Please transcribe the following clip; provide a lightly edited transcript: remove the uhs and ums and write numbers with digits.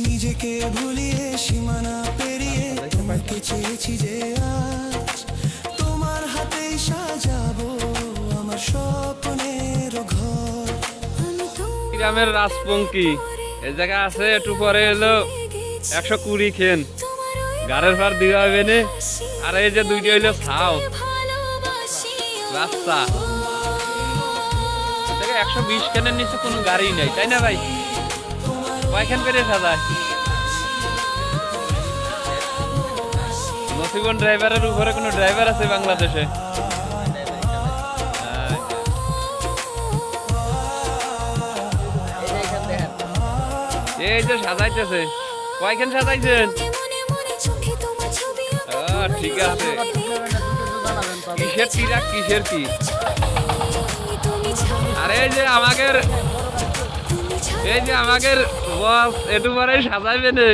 নিজেকে ভুলিয়ে সীমানা পেরিয়ে তোমাকে চেয়েছি যে আজ তোমার হাতেই সাজাবো আমার স্বপ্নের ঘর। গ্রামের রাজপঙ্কি এই জায়গা আছে, একটু পরে এলো 120 খেন গাড়ের ভার দিওয়া হবে না। আর এই যে দুইটা হইলো ছাও রাস্তা, 120 খেনের নিচে কোনো গাড়ি নাই, তাই না ভাই? কয়খান করে সাজায় নসিবন ড্রাইভারের উপরে কোনো ড্রাইভার আছে বাংলাদেশে? এই যে সাজাইতেছে, কয়খান সাজাইছেন? ঠিক আছে, কিসের টিরা কিসের কি? আরে এই যে আমাদের বস একটু পরে সাজাইবে না।